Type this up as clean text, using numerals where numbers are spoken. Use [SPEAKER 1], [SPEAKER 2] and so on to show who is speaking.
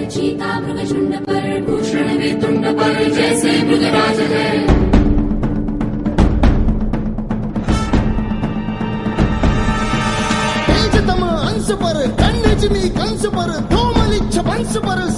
[SPEAKER 1] चीता मृगशुंड पर, भूषण में तुंड पर, जैसे मृगराज है।
[SPEAKER 2] तेजतम अंश पर, खंडजनी कंस पर, धूमलिच्छ वंश पर,